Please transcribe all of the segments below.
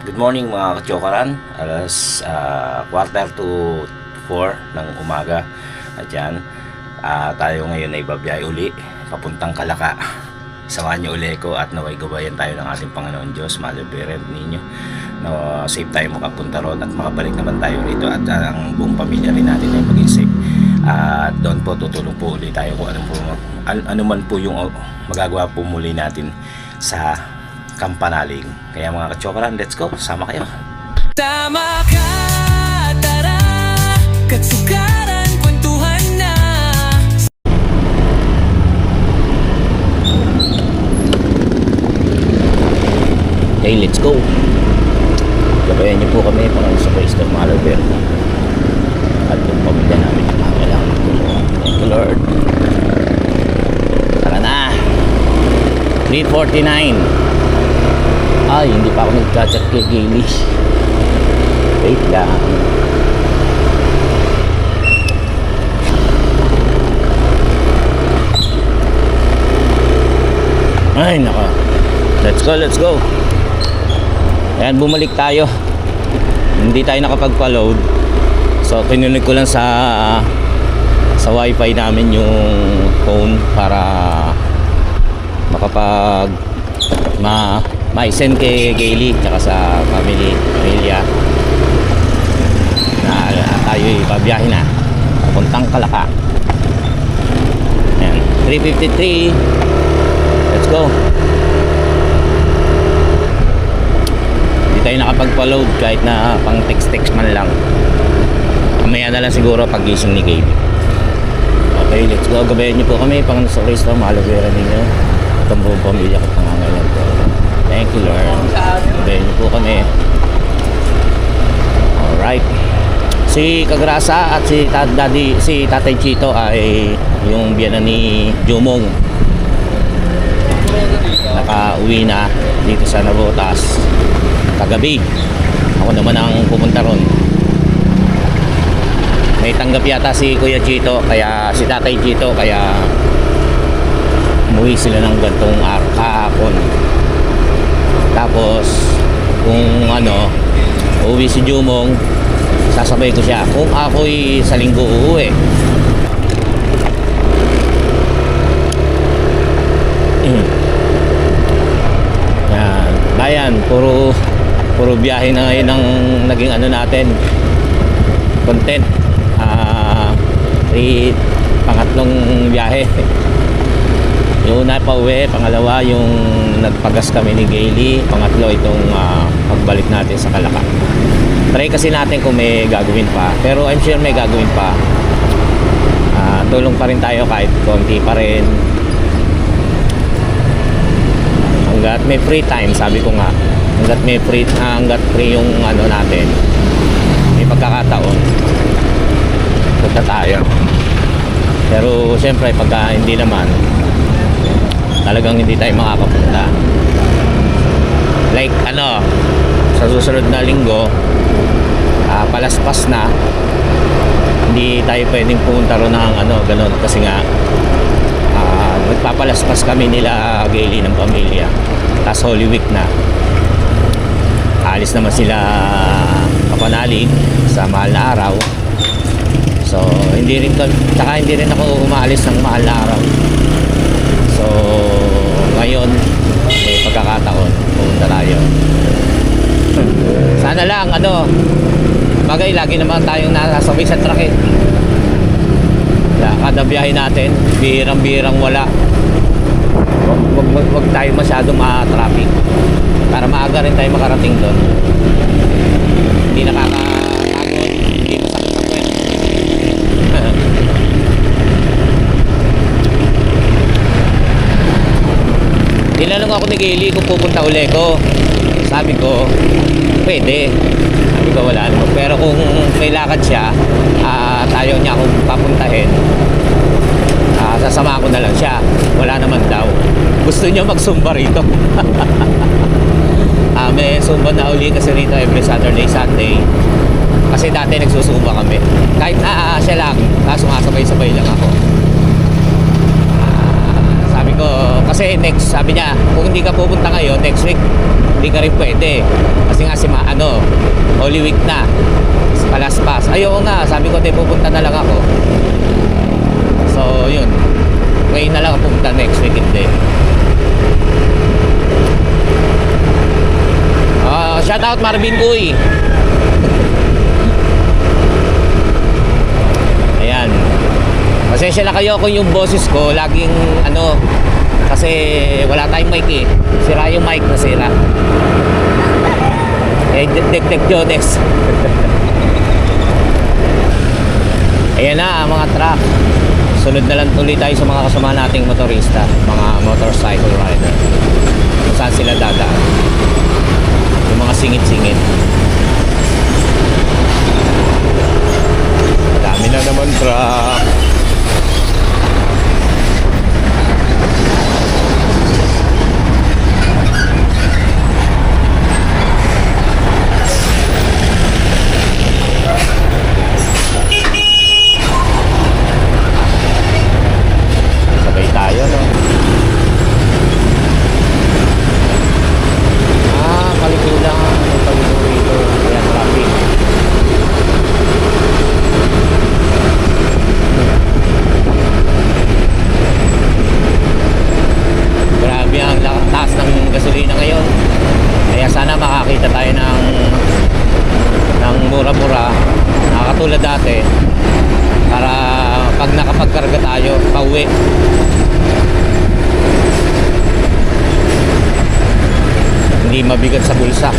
Good morning mga kachokaran. Alas quarter to 4 ng umaga. At yan, tayo ngayon ay babiyahe uli papuntang Kalaka. Samahan niyo uli ko at naway gabayan tayo ng ating Panginoon Diyos. Maliberet ninyo na safe tayo makapunta ron at makabalik naman tayo rito at ang buong pamilya rin natin ay maging safe. At doon po tutulong po ulit tayo kung ano man po yung magagawa po muli natin sa Kampanaling. Kaya mga kachokaran, let's go, sama kayo. Tama ka, tara, katsukaran, kwentuhan na. Okay, let's go. Gabayan niyo po kami para sa Cristo Maliberet at yung pamilya namin na kailangan tulungan. Thank you Lord. Tara na. 3:49. Ay, hindi pa ako nag-chat kay Gayle. Wait lang. Ay, naka. Let's go, let's go. Ayan, bumalik tayo. Hindi tayo nakapagpa-load. So, kinunig ko lang sa wifi namin yung phone para makapag ma-send kay Gayle tsaka sa pamilya na tayo ipabiyahe na papuntang Kalaka. Ayan, 3:53. Let's go. Hindi tayo nakapagpa-load kahit na pang text man lang. Mamaya na lang siguro pag gising ni Gayle. Okay, let's go. Gabayan niyo po kami. Panginoon sa Kristo, Maliberet ninyo at ang buong pamilya ko pangangailan po. Thank you Lord. Gabayan niyo po kami. Alright. Si Kagrasa at si Tatay Chito ay yung biyanan ni Jumong. Naka-uwi na dito sa Navotas kagabi. Ako naman ang pumunta ron. May tanggap yata si Kuya Chito, kaya si Tatay Chito, kaya umuwi sila ng gantong kahapon. Tapos kung uuwi si Jumong, sasabay ko siya kung ako'y sa linggo uuwi. Yan, bayan, puro biyahe na ngayon ang naging natin, content. Pangatlong biyahe. Yung una pa uwi, pangalawa yung nagpagas kami ni Gayle, pangatlo itong pagbalik natin sa Kalaka. Try kasi natin kung may gagawin pa, pero I'm sure may gagawin pa. Tulong pa rin tayo kahit konti pa rin hanggat may free time. Sabi ko nga, hanggat free yung natin, may pagkakataon punta tayo. Pero siyempre pagka hindi naman, talagang hindi tayo makakapunta. Like sa susunod na linggo, palaspas na, hindi tayo pwedeng pumunta ron ng ganun kasi nga nagpapalaspas kami nila Gayle ng pamilya. Tapos Holy Week na, alis naman sila Kapanalig sa mahal na araw. So hindi rin ako umaalis ng mahal na araw. So ngayon may pagkakataon pumunta tayo. Sana lang bagay lagi naman tayong nasasabay sa truck eh. Kada biyahe natin bihirang wala. Wag tayo masyadong ma-traffic para maaga rin tayo makarating doon. Hindi nakakatakot, hindi masakit sa puwet. Tinanong ako ni Gayle kung pupunta uli ko. Sabi ko, pwede. Sabi ko wala naman. Pero kung may lakad siya, ayaw niya akong papuntahin, sasama ko na lang siya. Wala naman daw. Gusto niya magsumba rito. May sumba na uli kasi rito every Saturday, Sunday. Kasi dati nagsusumba kami. Kahit siya lang, sumasabay-sabay lang ako. Sabi ko, kasi sabi niya, kung hindi ka pupunta ngayon, next week hindi ka rin pwede. Kasi nga Holy Week na. Palaspas. Ayoko nga, sabi ko, pupunta na lang ako. So, yun. Ngayon na lang ako pupunta, next week hindi. Shout out Marvin Uy. Ayan. Pasensya na kayo kung yung boses ko laging kasi wala tayong mic eh. Sira yung mic, nasira. Dek Jones. Ayan na mga truck. Sunod na lang tuloy tayo sa mga kasama nating motorista, mga motorcycle rider. Kung saan sila dadaan. Yung mga singit-singit. Dami na naman truck. Sabay tayo, no? Palikulang paliko rito. Kaya traffic. Grabe ang taas ng gasolina ngayon. Kaya sana makakita tayo ng mura-mura, nakakatulad dati, para pag nakapagkarga tayo pauwi. Hindi mabigat sa bulsa.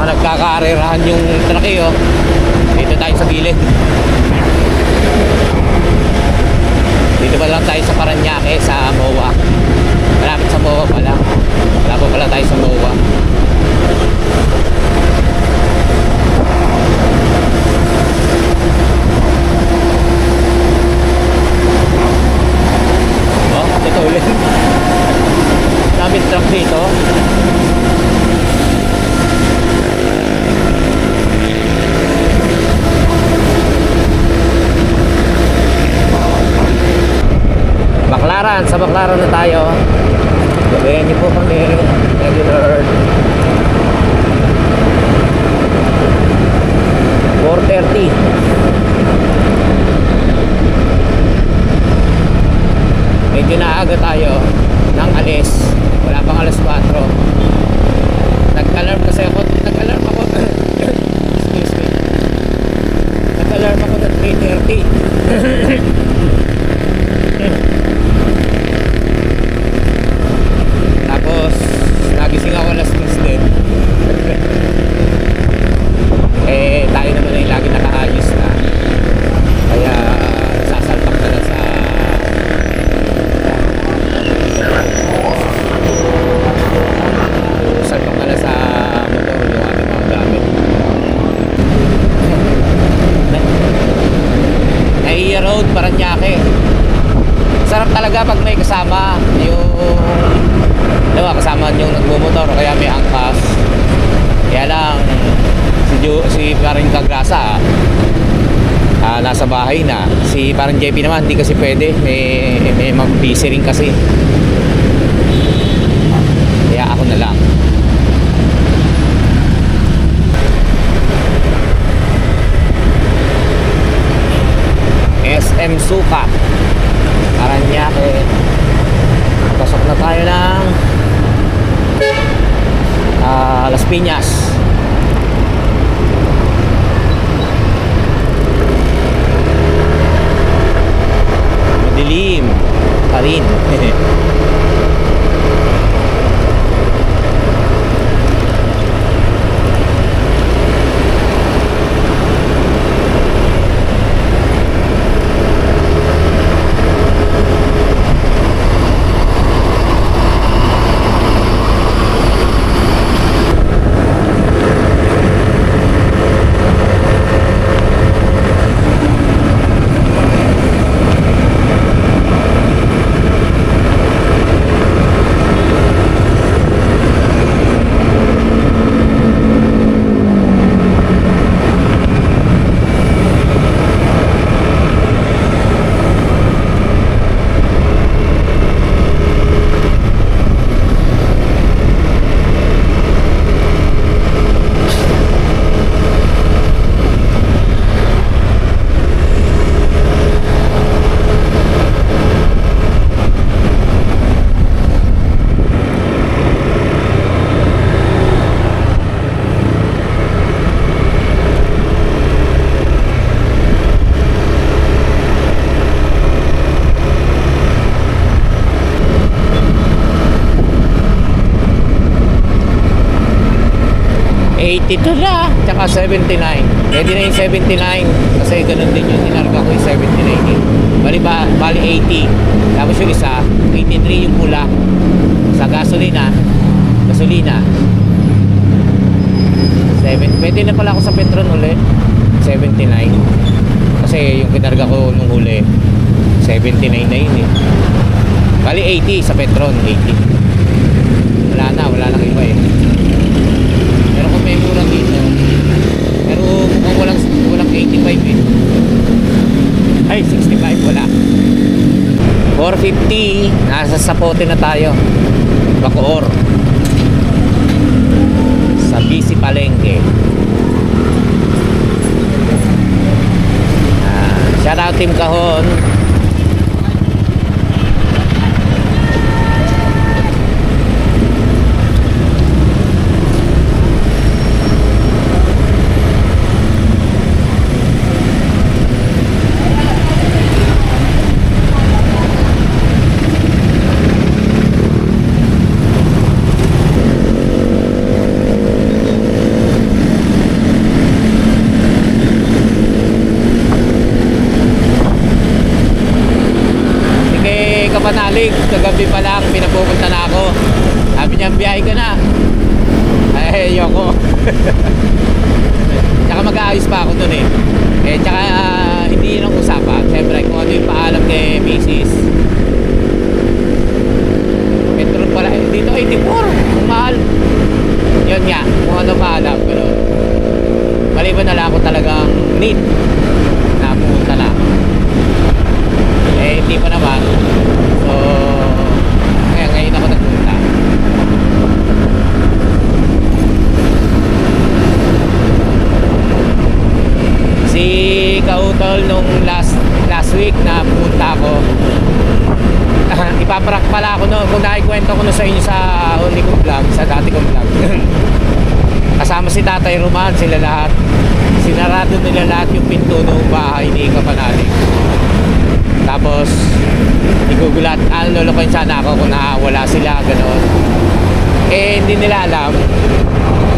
Nagkakaarerahan yung truck eh, oh. Dito tayo sa gilid. Dito pa lang tayo sa Paranaque, sa MOA. Malapit sa MOA pala. Malapit pala tayo sa MOA. Oh, ito ulit. Daming truck dito. Sa Baclaran na tayo. Gabayan niyo po kami. Regular 4:30. Medyo naaga tayo ng alis. Wala pang alas 4. Nag-alarm kasi ako. Nag-alarm ako. Excuse me. Nag-alarm ako ng 3:30. Tapos nagising ako alas 6 din. Tayo naman ay lagi nakaayos na. Kaya sasalpak na lang sa salpak na lang sa motor yung ating mga gamit. Naiya Road, Paranaque. Sarap talaga pag may kasama yung kasama yung nagmumotor o kaya may angkas. Kaya lang si Paring Kagrasa nasa bahay na. Si parang JP naman, hindi kasi pwede. May busy rin kasi. Kaya ako na lang. SM Sukat, Paranaque. Pasok na tayo ng Las Piñas. Madilim pa rin. Ito na, tsaka 79. Pwede na yung 79 kasi ganun din yung tinarga ko yung 79 eh. Bali 80. Tapos yung isa, 83 yung pula. Sa gasolina. 7. Pwede na pala ako sa Petron ulit. 79. Kasi yung kinarga ko nung huli, 79 na yun eh. Bali 80 sa Petron, 80. Wala nang iba eh. Pero kung may mura dito, pero mukhang walang 85 eh. Ay, 65 wala. 450, nasa Sapote na tayo. Bacoor. Sa BC Palengke. Shout out Team Kahon. Kapanalig, kagabi pa lang pinapupunta na ako. Sabi niya, biyahe ka na. Ay, ayoko. Tsaka mag-aayos pa ako dun eh. Tsaka hindi yun ang usapan. Siyempre, kung ano yung paalam kay Mrs. Petrol pala, dito 84. Ang mahal. Yun nga, kung ano paalam. Pero maliban na lang ako talagang need na pumunta na. Hindi pa naman. So ngayon ako nagpunta. Si Kautol nung last week na pumunta ako, ipaprank pala ako no. Kung nakikwento ko na sa inyo sa uli kong vlog, sa dati kong vlog. Kasama si Tatay Roman, sila lahat. Sinarado nila lahat yung pinto ng bahay ni Kapanalig. Tapos igugulat, lolokohin sana ako kung wala sila, gano'n. Hindi nila alam,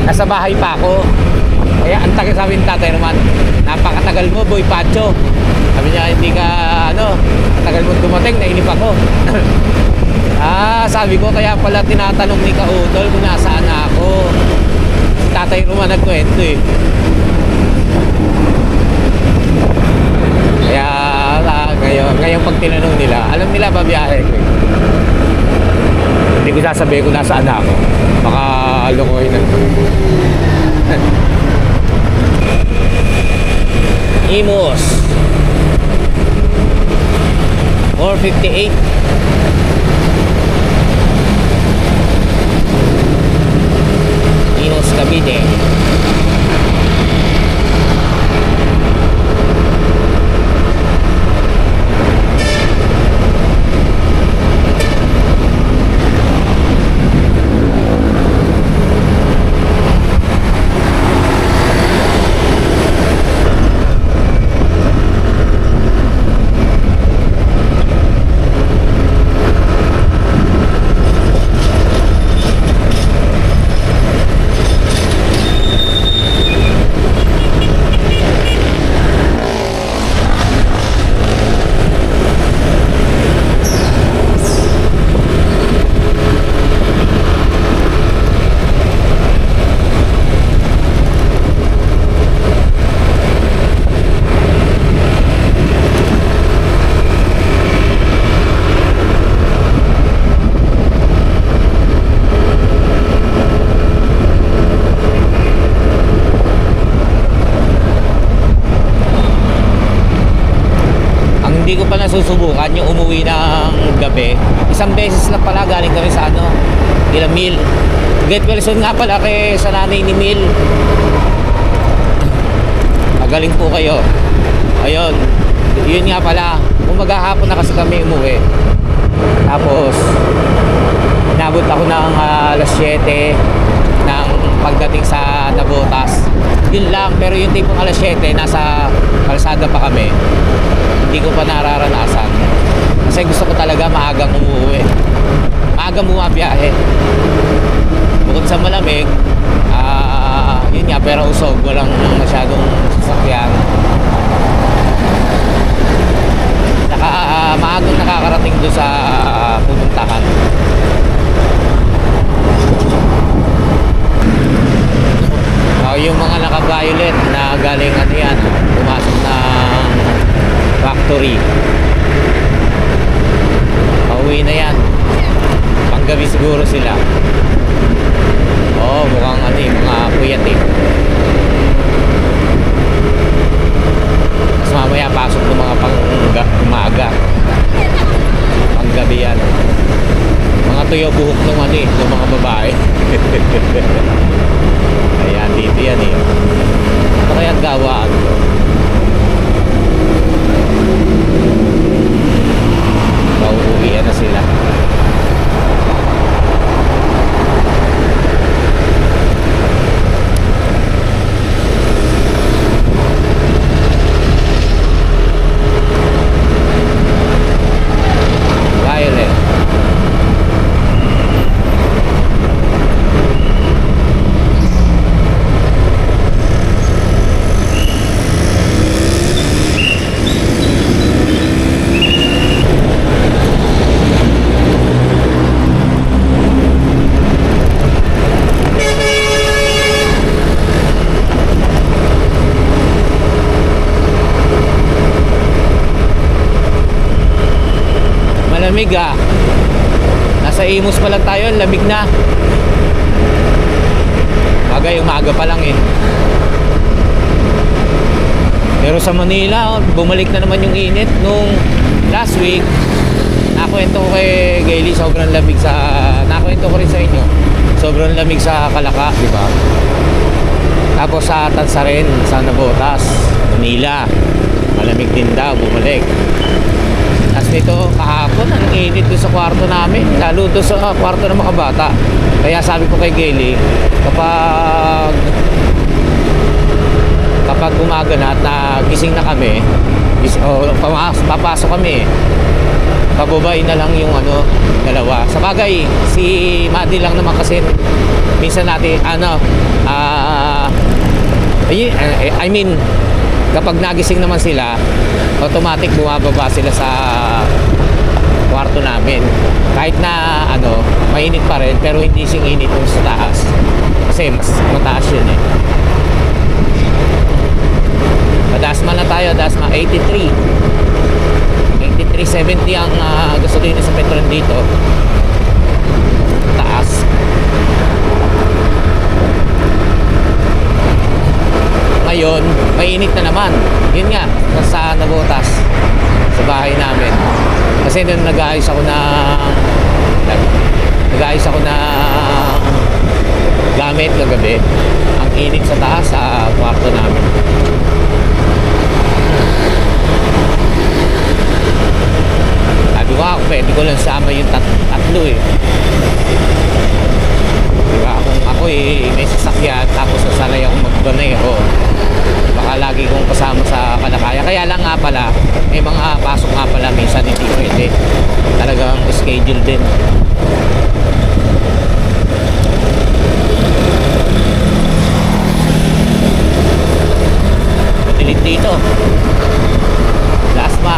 nasa bahay pa ako. Kaya ang tagal, sabi ni Tatay Roman, napakatagal mo, Boy Pacho. Sabi niya, hindi ka, tagal mo dumating, nainip ako. Sabi ko, kaya pala tinatanong ni Kautol kung nasaan ako. Tatay Roman nagkwento eh. Kaya ngayon pag tinanong nila, alam nila babiyahe ko eh. Hindi ko sasabihin kung nasaan ako. Baka lokohin na. Imus 458. Imus Cavite. Hindi ko pa nasusubukan yung umuwi ng gabi. Isang beses lang pala galing kami sa Mil. Get well soon nga pala kay sa nanay ni Mil. Magaling po kayo. Ayun. Yun nga pala. Kung maghahapon na kasi kami umuwi. Tapos inabot ako ng alas 7 ng pagdating sa Nabotas. Yun lang. Pero yung tipong alas 7 nasa kalsada pa kami. Hindi ko pa nararanasan kasi gusto ko talaga maagang umuwi, maagang bumabiyahe. Bukod sa malamig, yun nga, pero usog, walang masyadong sasakyan. Maagang nakakarating doon sa pupuntahan. Yung mga naka-violet na galing yan, pumasok ng factory, pauwi na yan. Panggabi siguro sila. Mukhang mga puyat eh. Tapos mamaya pasok ng mga umaga, panggabi yan. Mga tuyo buhok ng ng mga babae. Ayan, dito yan eh. Ano kaya gawaan ko? Pauuwian na sila. Violet. Malamig ah. Nasa Imus pa lang tayo, lamig na. Bagay, umaga pa lang eh. Pero sa Manila, bumalik na naman yung init. Nung last week, nakwento ko kay Gaily, sobrang lamig sa... Nakwento ko rin sa inyo, sobrang lamig sa Kalaka, di ba? Tapos sa Tansa rin, sa Nabotas, Manila, malamig din daw, bumalik. Tapos nito, kahapon, ang init doon sa kwarto namin, lalo doon sa kwarto ng mga bata. Kaya sabi ko kay Gaily, kapag umaga na at nagising na kami, papasok kami, pababain na lang yung dalawa. Sa bagay, si Maddie lang naman kasi minsan natin I mean, kapag nagising naman sila, automatic bumababa sila sa kwarto namin. Kahit na mainit pa rin, pero hindi sing init yung sa taas. Kasi mas mataas yun eh. Dasma na tayo, Dasma 83. 83.70 ang gasolina sa Petron dito. Taas. ngayon, mainit na naman. Yun nga, sa nabutas sa bahay namin. Kasi nung nag-aayos ako na gamit kagabi, ang init sa taas sa kwarto namin. Sabi ko ako, pwede ko lang sama yung tatlo eh. Diba, kung ako may sasakyan tapos nasanay akong magbaneho, baka lagi kong kasama sa Kalakaya. Kaya lang nga pala, may mga pasok nga pala minsan hindi pwede. Talagang schedule din. Matilit dito. Last pa.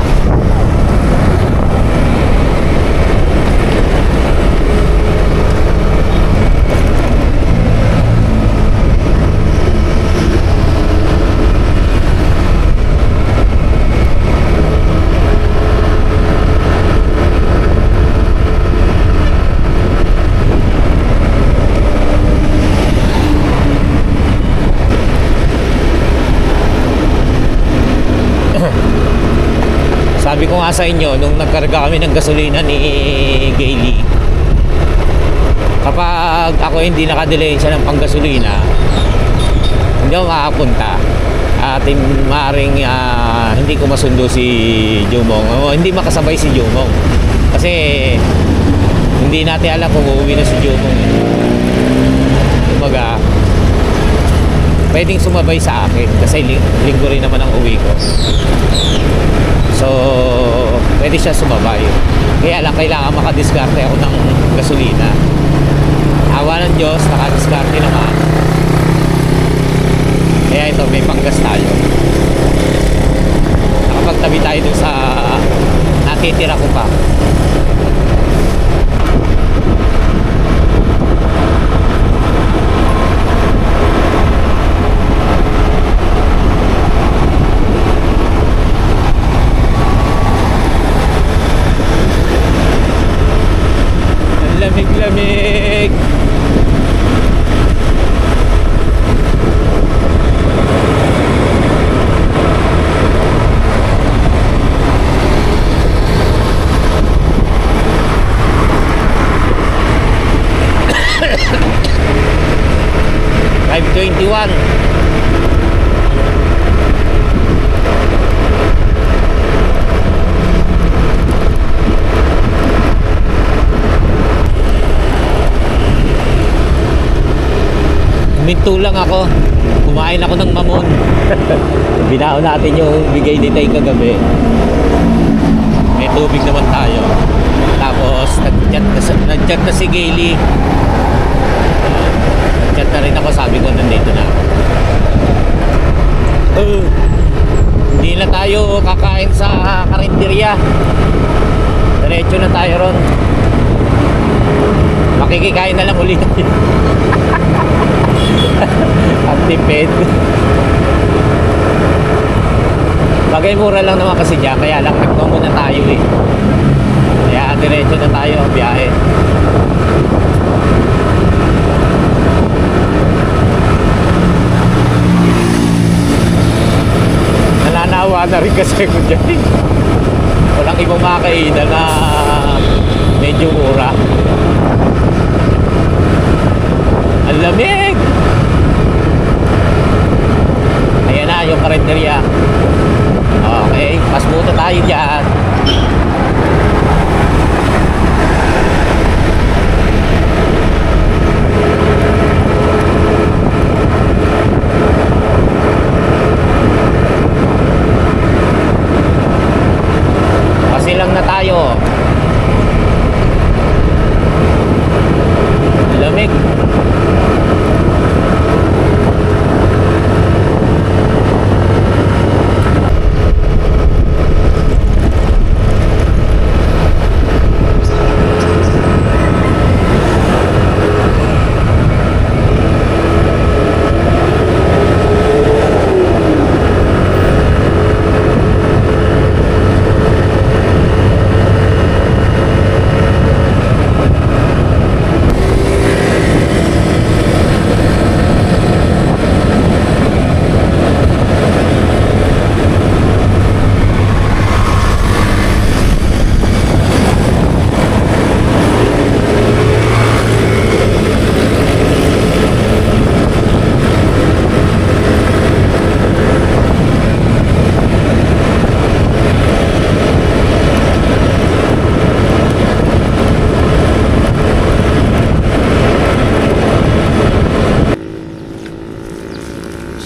Sabi ko nga sa inyo, nung nagkarga kami ng gasolina ni Gailey, kapag ako hindi nakadilensya ng panggasolina, hindi ako makapunta. At maaaring hindi ko masundo si Jumong, o hindi makasabay si Jumong. Kasi hindi natin alam kung uuwi na si Jumong. Kumbaga, pwedeng sumabay sa akin kasi linggo rin naman ang uwi ko. So, pwede siya sumabay. Kaya lang kailangan makadiskarte ako ng gasolina. Awa ng Diyos, nakadiskarte naman. Kaya ito, may panggas tayo. Nakapagtabi tayo dun sa natitira ko pa. Lamig-lamig. $5.21. Minto lang ako. Kumain ako ng mamon. Binao natin yung bigay ni Tay kagabi. May tubig naman tayo. Tapos nag-chat na si Gailey. Nag-chat na rin ako. Sabi ko nandito na. Hindi na tayo kakain sa karinderya. Diretso na tayo ron. Makikikain na lang ulit. Ang tipid. Bagay mura lang naman kasi dyan. Kaya lang nagmamuna tayo eh. Kaya diretso na tayo ang biyahe. Nananawa na rin kasi ko dyan eh. Walang ibang makakainan na medyo mura. Ang lamig! Ayan na yung karinderya. Okay, pasbuto tayo dyan. Kasi lang na tayo. Lamig.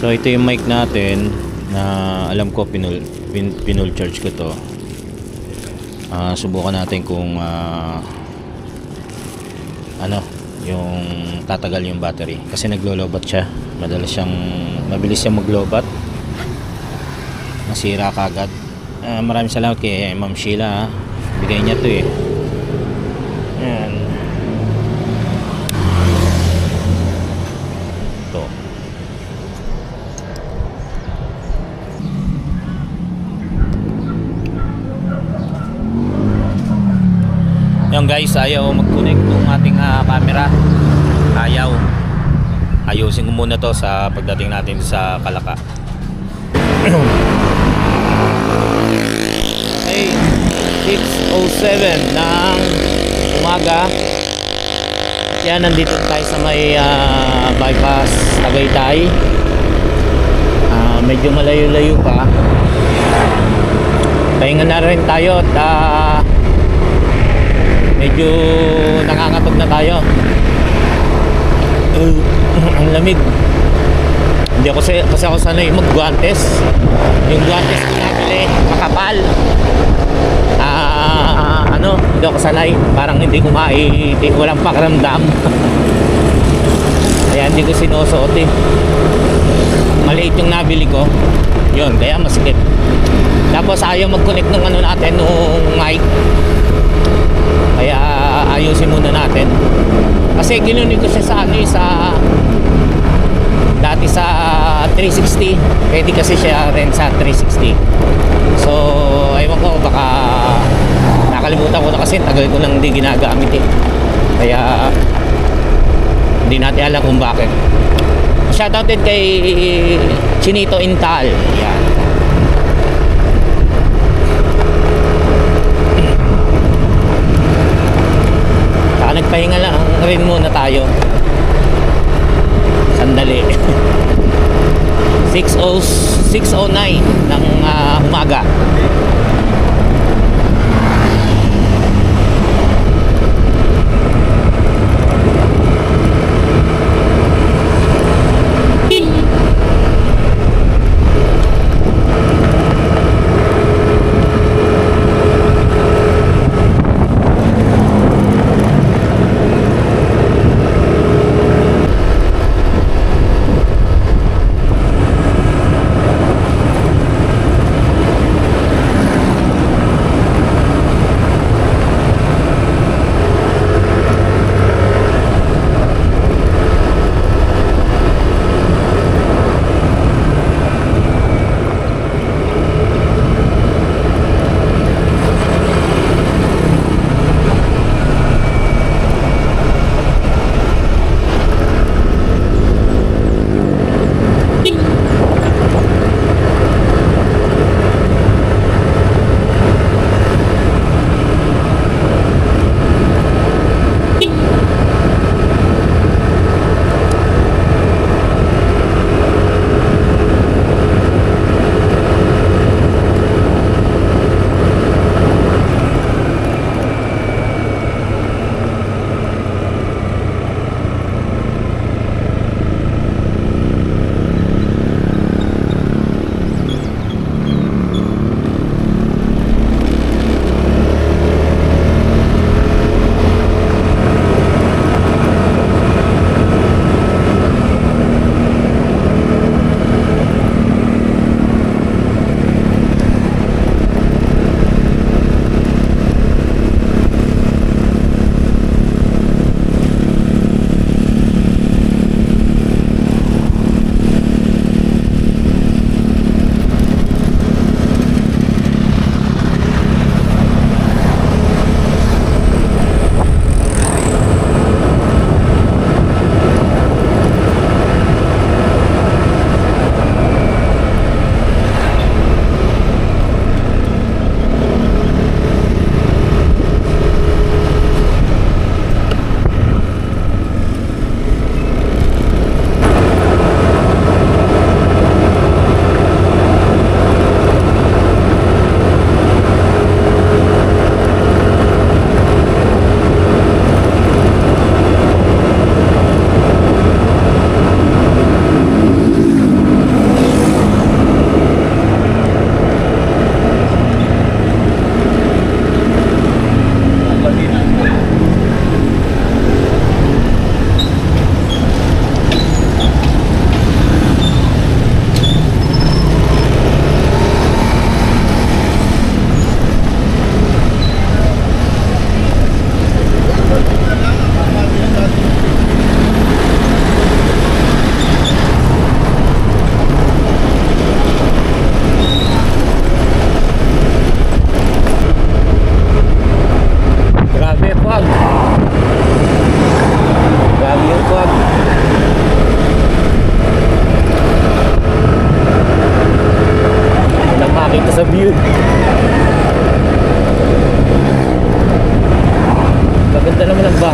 So ito yung mic natin na alam ko pinul charge ko to. Subukan natin kung ano yung tatagal yung battery kasi naglo-lowbat siya. Mabilis siyang mag-lowbat. Masira kagad. Maraming salamat kay Ma'am Sheila, bigay niya to eh. Ayan. Ito. Yung guys, ayaw mag-connect ng ating camera. Ayaw. Ayusin ko muna to sa pagdating natin sa Kalaka. Okay, 6:07 ng umaga. Yan, nandito tayo sa may bypass Tagaytay. Medyo malayo-layo pa. Pahinga na rin tayo at medyo nangangatog na tayo. Ang lamig. Hindi ako kasi ako sanay mag-guantes. Yung guantes ko nabili makapal. Hindi ako sanay. Parang hindi ko walang pakiramdam. Kaya hindi ko sinusuot eh. Maliit yung nabili ko. Yun, kaya masikip. Tapos ayaw mag-connect ng natin nung mic. Kaya ayusin muna natin. Kasi ginunin ko siya sa dati sa 360. Pwede kasi siya rin sa 360. So aywan ko, baka nakalimutan ko na kasi tagal ko nang hindi ginagamit eh. Kaya hindi natin alam kung bakit. Shoutout din kay Chinito Intal. Yan. Nagpahinga lang rin muna tayo. Sandali. 6:09 ng umaga.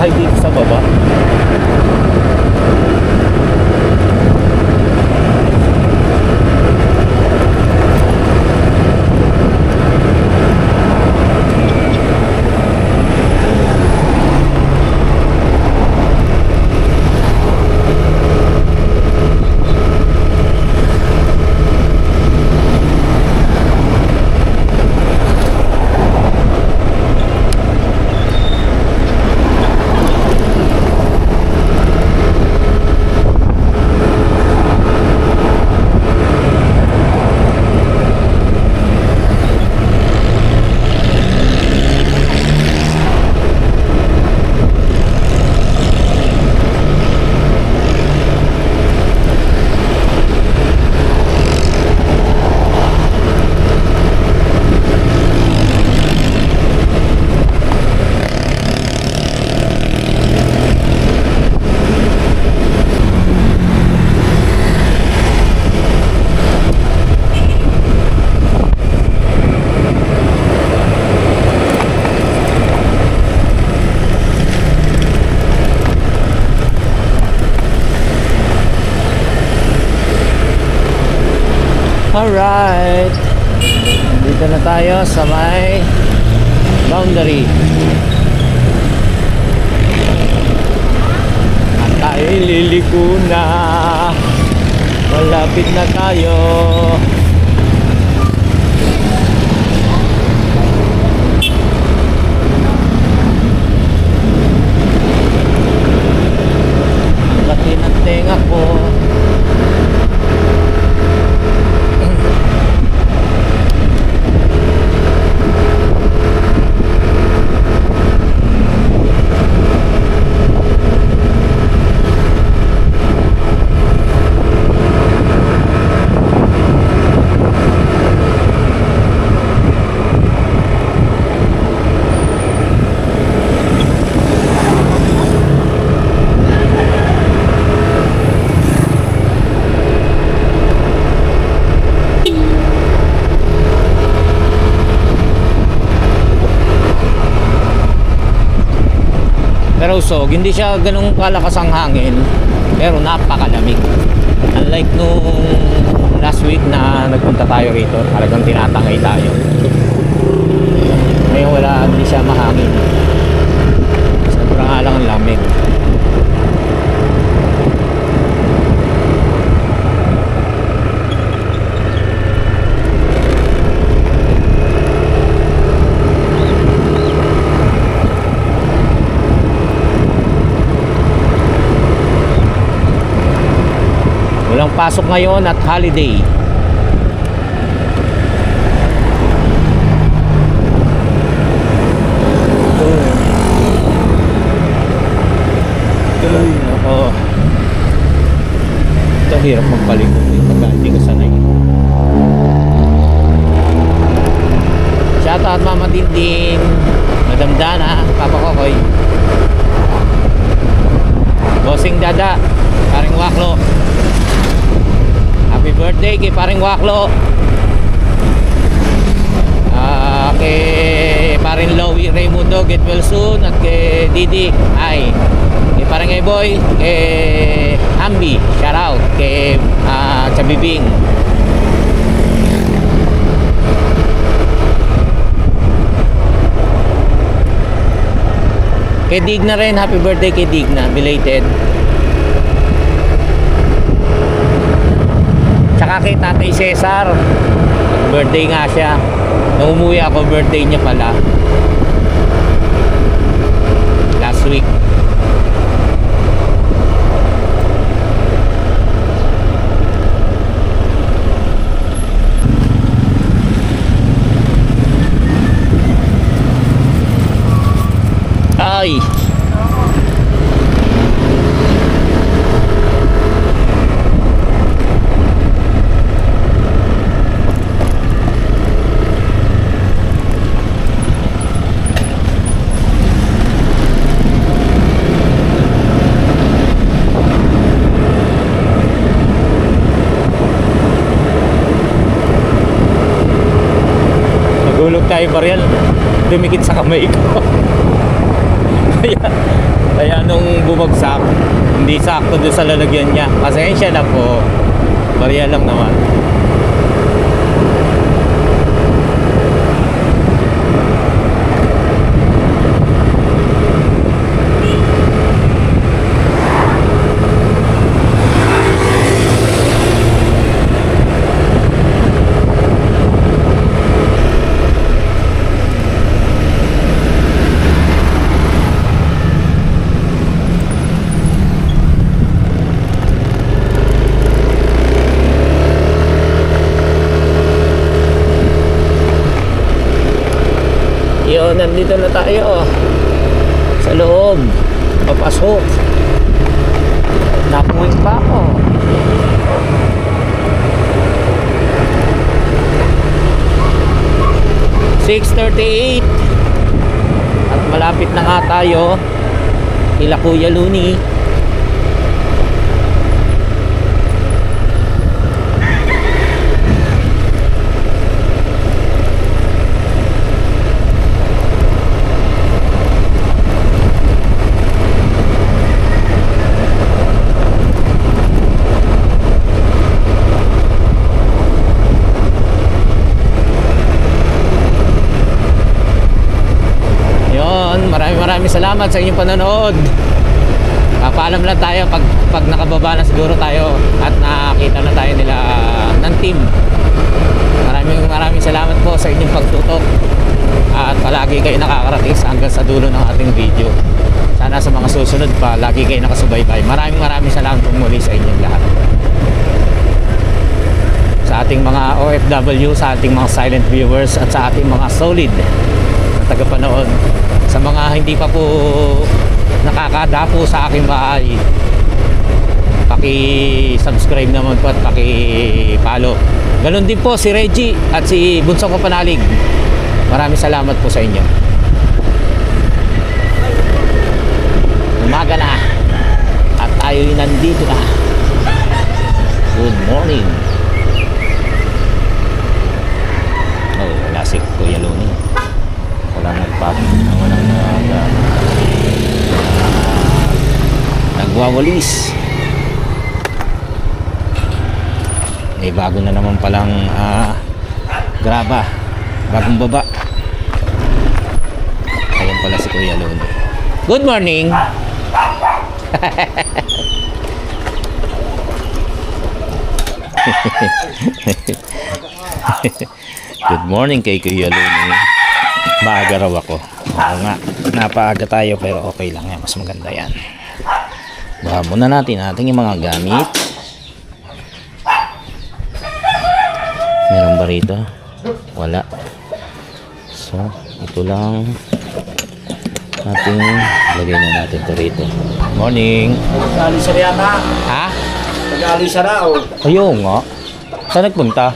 tayo dito sa baba. Alright, dito na tayo sa may boundary. At tayo liliko na. Malapit na tayo. Laki ng tenga ko. Pero usog, hindi siya ganung kalakas ang hangin, pero napakalamig. Unlike nung last week na nagpunta tayo rito, talagang tinatangay tayo. Ngayon wala, hindi siya mahangin. Sobrang alang ang lamig. Walang pasok ngayon at holiday. Ay, nako. Ito hirap magpalikot pagka hindi ka sanay. Shoutout Mama Dinding, Madam Dana, Papa Kokoy, Bossing Dada, Paring Waklo. Happy birthday kay Paring Waklo. Kay Paring Lowy Raimundo, get well soon. At kay Didi, ay kay Paring Eboy, kay Ambi, shout out. Kay Chabibing. Kay Digna rin, happy birthday kay Digna, belated. Tsaka kay Tatay Cesar, birthday nga siya. Nung umuwi ako, birthday niya pala last week. Ay, nagulog tayo pa rin. Dumikit sa kamay ko. Kaya Kaya nung bumagsak, hindi sakto doon sa lalagyan niya. Pasensya na po. Bariya lang naman. Yun, nandito na tayo sa loob. Papasok. Napuwing pa ako. (6:38) at malapit na nga tayo kila Kuya Luni. Maraming salamat sa inyong panonood. Paalam lang tayo pag nakababa na siguro tayo at nakakita na tayo nila ng team. Maraming salamat po sa inyong pagtutok at palagi kayo nakakarating hanggang sa dulo ng ating video. Sana sa mga susunod pa lagi kayo nakasubaybay. Maraming salamat po muli sa inyong lahat. Sa ating mga OFW, sa ating mga silent viewers at sa ating mga solid na tagapanood. Sa mga hindi pa po nakakadapo sa aking bahay, paki-subscribe naman po at paki-follow. Ganon din po si Reggie at si Bunsong Kapanalig. Maraming salamat po sa inyo. Umaga na at tayo'y nandito na. Good morning. Oh, wala si Kuya Luni. Walang nagwawalis. Eh bago na naman palang graba, bagong baba. Ayan pala si Kuya Luni. Good morning. Good morning kay Kuya Luni. Maaga raw ako. Oo nga, napaaga tayo pero okay lang yan. Mas maganda yan. Baha muna natin yung mga gamit. Meron ba rito? Wala. So, ito lang ating lagay na natin ito rito. Morning. Nag-alisa na yata. Ha? Nag-alisa na o. Ayun nga. Saan nagpunta?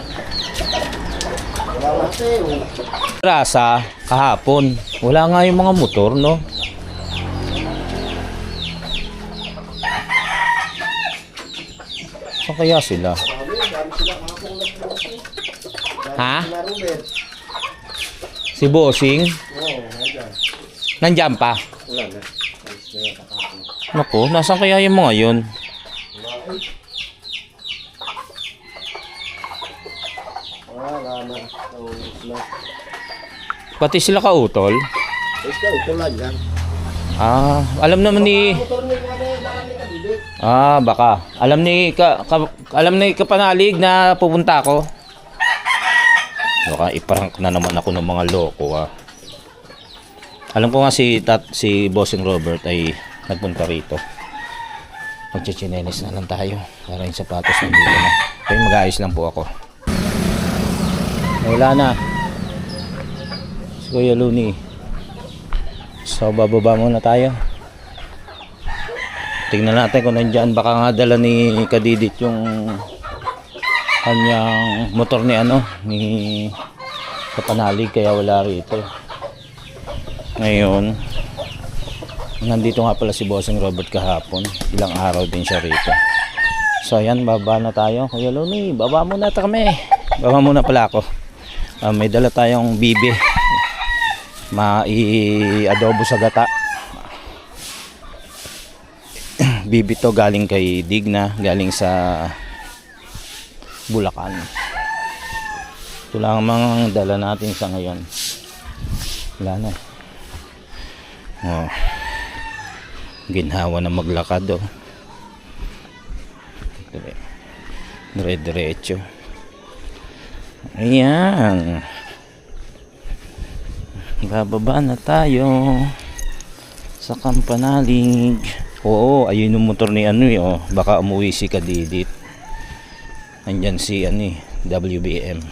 Rasa kahapon. Wala nga yung mga motor, no? Saan kaya sila? Ha? Si Bossing? Nandiyan pa? Naku, nasaan kaya yung mga yun? Pati sila kautol? Ah, alam naman ni... Ah, baka. Alam ni Kapanalig na pupunta ako. Baka iprank na naman ako ng mga loko, ah. Alam ko nga si Bossing Robert ay nagpunta rito. Magchichinenis na lang tayo para yung sapatos nandito na. Kaya mag-aayos lang po ako. Wala na. Si Kuya Luni. So bababa muna tayo. Tingnan natin kung nandyan. Baka nga dala ni Kadidit yung kanyang motor ni ni Kapanalig, kaya wala rito. Ngayon nandito nga pala si Bossing Robert kahapon. Ilang araw din siya rito. So ayan, baba na tayo. Kuya Luni, baba muna kami. Baba muna pala ako. May dala tayong bibe, mai-adobo sa gata. bibito galing kay Digna, galing sa Bulacan. Ito lang ang mga dala natin sa ngayon. Wala na. Oh. Ginhawa na maglakad oh. Dire-diretso. Ayan. Bababa na tayo sa Kampanalig. Oo, ayun yung motor ni ano eh, oh. Baka umuwi si Kadidit. Andyan si ano eh, WBM.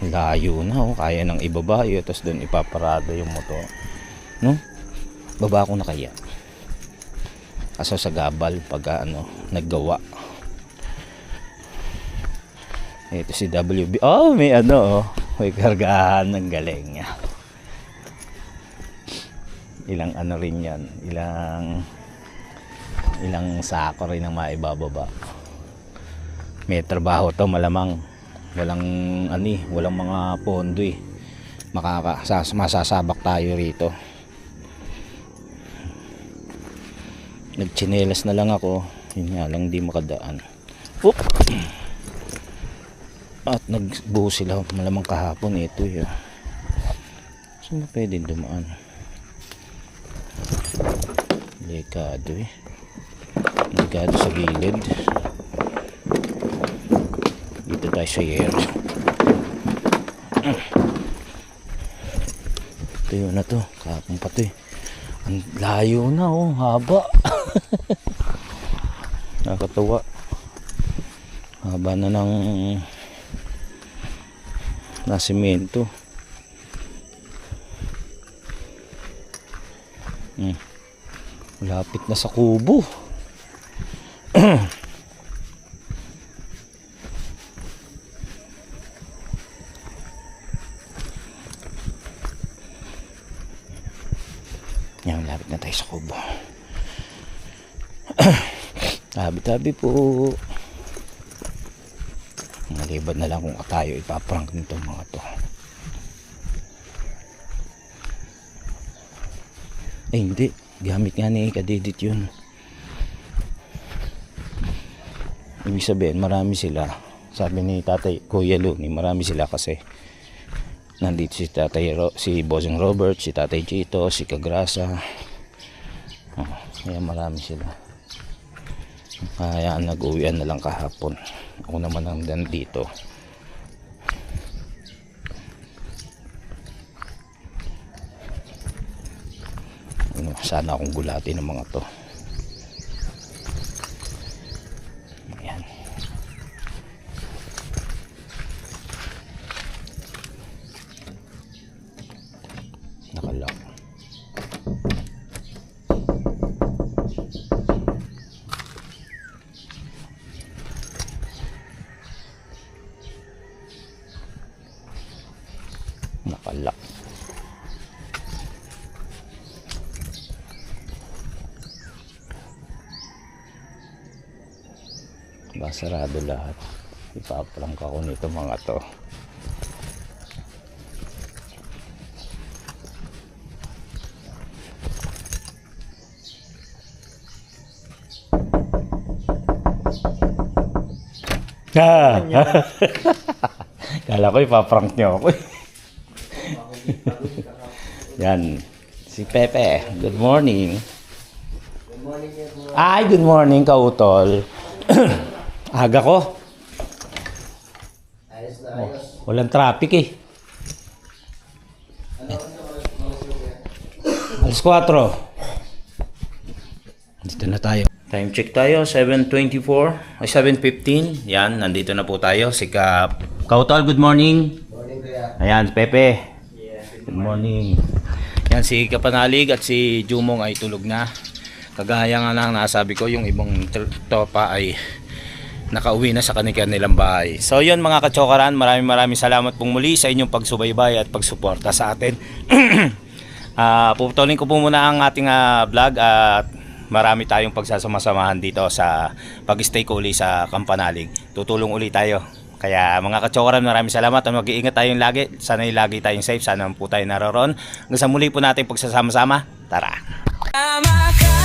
Layo na oh, kaya nang ibaba yun, tapos doon ipaparada yung motor. No? Baba ako na kaya. Kaso sa gabal pag ano, naggawa. Ito si WB. Oh, may ano oh. May kargahan ng galing. Ilang ano rin yan. Ilang sako rin ang maibababa. May trabaho to malamang. Walang ani, walang mga pondo eh. Masasabak tayo rito. Nagtsinelas na lang ako. Yun nga lang, di makadaan. Oop! At nagbuo sila malamang kahapon. Ito eh. Saan ba pwede dumaan? Delikado eh. Delikado sa gilid. Dito tayo sa yero. Ito yun na to. Kahapon pa to eh. Ang layo na oh. Haba. Nakakatawa. Haba na ng nasimento. Malapit na sa kubo. Yan, malapit na tayo sa kubo. Tabi-tabi po. Maliban na lang kung tayo ipaprank nito mga to. Eh hindi, gamit nga ni Kadidit yun. Ibig sabihin marami sila. Sabi ni Tatay Kuya Luni, marami sila kasi nandito si si Bossing Robert, si Tatay Chito, si Kagrasa. Oh, kaya marami sila. Kaya nag-uwian na lang kahapon. Ako naman ang dito. Sana akong gulati ng mga to. Ayan. Nakalock. Nakalock. Sarado lahat. Ipaprank ako nito mga to. Kala ko ipaprank nyo ako. Yan. Si Pepe. Good morning. Good morning. Ay, good morning, Kautol. Aga ko. Ayos na ayos. Walang traffic eh. Alas 4. Dito na tayo. Time check tayo. 7:24. Ay 7:15. Yan. Nandito na po tayo. Si Kautol, good morning. Morning kuya. Ayan, Pepe. Good morning. Yan, si Kapanalig at si Jumong ay tulog na. Kagaya nga lang nasabi ko, yung ibang tropa ay nakauwi na sa kanilang bahay. So yun mga kachokaran, maraming salamat pong muli sa inyong pagsubaybay at pagsuporta sa atin. Puputulin ko po muna ang ating vlog at marami tayong pagsasama-samahan dito sa pag-stay ko uli sa Kampanalig. Tutulong uli tayo. Kaya mga kachokaran, maraming salamat at mag-iingat tayong lagi. Sana'y lagi tayong safe. Sana po tayo naroon. Hanggang sa muli po natin pagsasama-sama. Tara! Tama ka.